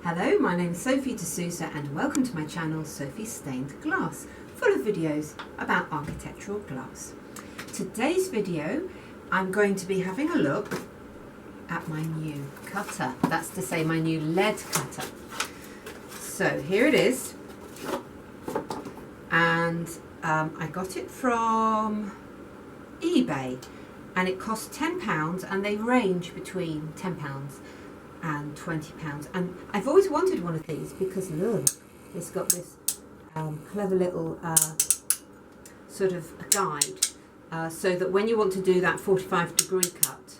Hello, my name is Sophie D'Souza and welcome to my channel Sophie Stained Glass, full of videos about architectural glass. Today's video I'm going to be having a look at my new cutter, that's to say my new lead cutter. So here it is, and I got it from eBay and it costs £10 and they range between £10 and £20, and I've always wanted one of these because look, it's got this clever little sort of a guide so that when you want to do that 45-degree cut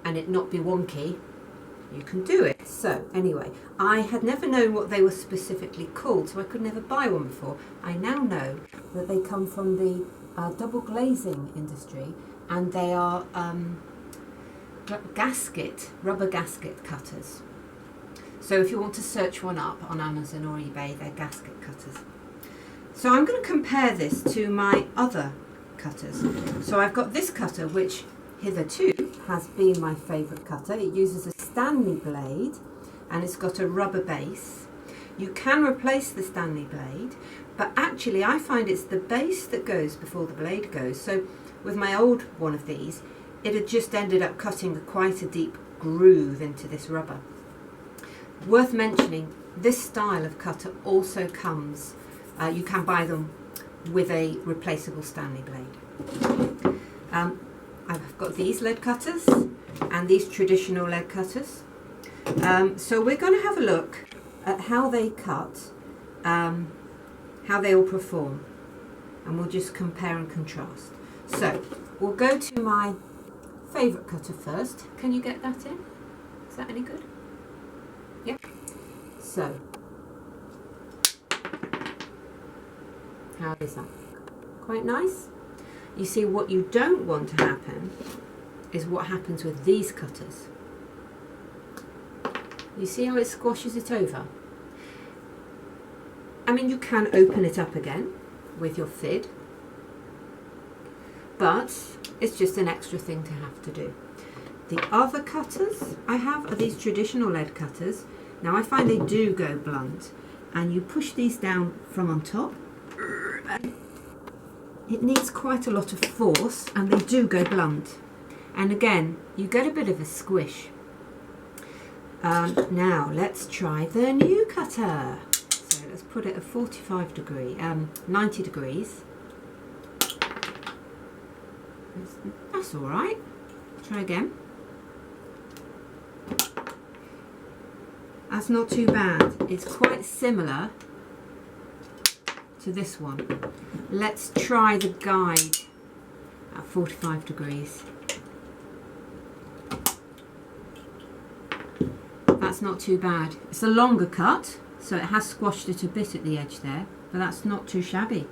and it not be wonky, you can do it. So anyway, I had never known what they were specifically called, so I could never buy one before. I now know that they come from the double glazing industry, and they are rubber gasket cutters. So if you want to search one up on Amazon or eBay, they're gasket cutters. So I'm going to compare this to my other cutters. So I've got this cutter, which hitherto has been my favourite cutter. It uses a Stanley blade and it's got a rubber base. You can replace the Stanley blade, but actually I find it's the base that goes before the blade goes. So with my old one of these, it had just ended up cutting quite a deep groove into this rubber. Worth mentioning, this style of cutter also comes, you can buy them with a replaceable Stanley blade. I've got these lead cutters and these traditional lead cutters. So we're going to have a look at how they cut, how they all perform, and we'll just compare and contrast. So we'll go to my favourite cutter first. Can you get that in? Is that any good? Yep. So, how is that? Quite nice. You see, what you don't want to happen is what happens with these cutters. You see how it squashes it over? I mean, you can open it up again with your fid, but it's just an extra thing to have to do. The other cutters I have are these traditional lead cutters. Now I find they do go blunt, and you push these down from on top. It needs quite a lot of force and they do go blunt. And again, you get a bit of a squish. Now let's try the new cutter. So let's put it at 90 degrees. That's all right. Try again. That's not too bad. It's quite similar to this one. Let's try the guide at 45 degrees. That's not too bad. It's a longer cut, so it has squashed it a bit at the edge there, but that's not too shabby.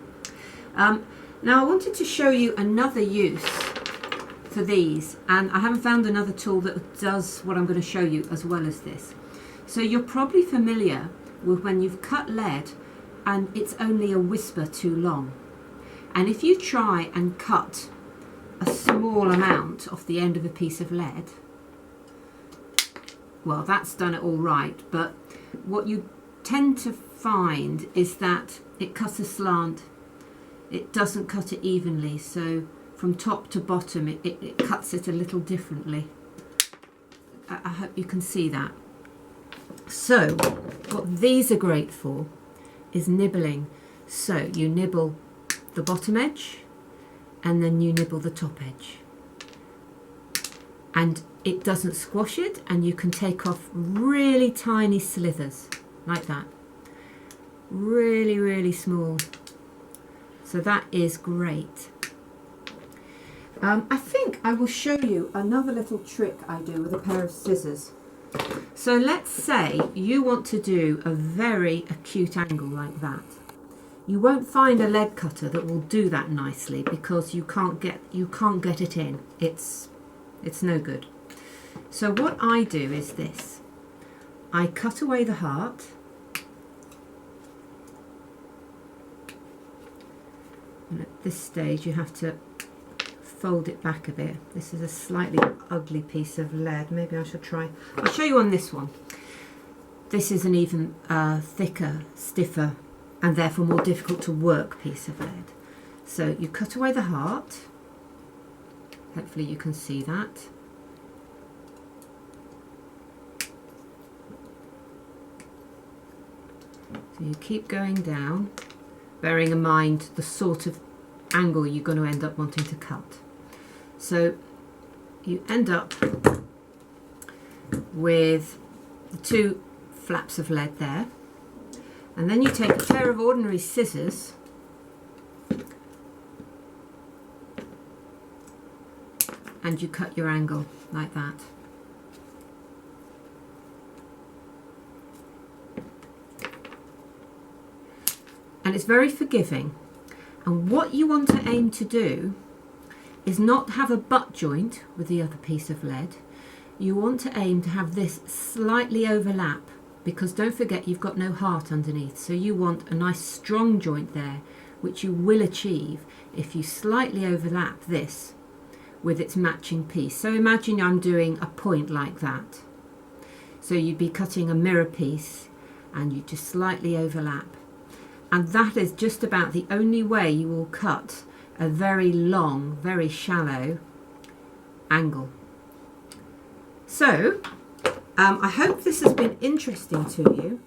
Now I wanted to show you another use for these, and I haven't found another tool that does what I'm going to show you as well as this. So you're probably familiar with when you've cut lead and it's only a whisper too long. And if you try and cut a small amount off the end of a piece of lead, well, that's done it all right, but what you tend to find is that it cuts a slant. It doesn't cut it evenly, so from top to bottom it cuts it a little differently. I hope you can see that. So what these are great for is nibbling. So you nibble the bottom edge and then you nibble the top edge, and it doesn't squash it, and you can take off really tiny slithers like that, really, really small. So that is great. I think I will show you another little trick I do with a pair of scissors. So let's say you want to do a very acute angle like that. You won't find a lead cutter that will do that nicely because you can't get it in. It's no good. So what I do is this. I cut away the heart. And at this stage you have to fold it back a bit. This is a slightly ugly piece of lead. Maybe I should try. I'll show you on this one. this is an even thicker, stiffer, and therefore more difficult to work piece of lead. So you cut away the heart. Hopefully you can see that. So you keep going down, bearing in mind the sort of angle you're going to end up wanting to cut. So you end up with the two flaps of lead there, and then you take a pair of ordinary scissors and you cut your angle like that. And it's very forgiving. And what you want to aim to do is not have a butt joint with the other piece of lead. You want to aim to have this slightly overlap, because don't forget you've got no heart underneath. So you want a nice strong joint there, which you will achieve if you slightly overlap this with its matching piece. So imagine I'm doing a point like that. So you'd be cutting a mirror piece and you just slightly overlap. And that is just about the only way you will cut a very long, very shallow angle. So, I hope this has been interesting to you.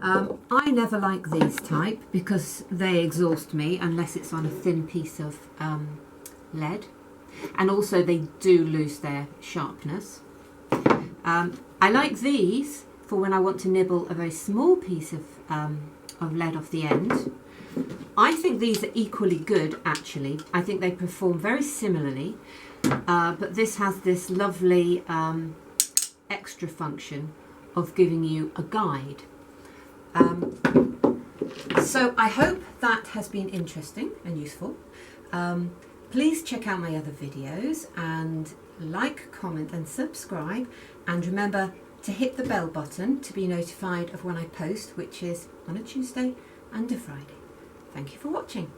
I never like these type because they exhaust me unless it's on a thin piece of lead. And also they do lose their sharpness. I like these for when I want to nibble a very small piece of lead off the end. I think these are equally good actually. I think they perform very similarly, but this has this lovely extra function of giving you a guide. So I hope that has been interesting and useful. Please check out my other videos and like, comment and subscribe, and remember to hit the bell button to be notified of when I post, which is on a Tuesday and a Friday. Thank you for watching.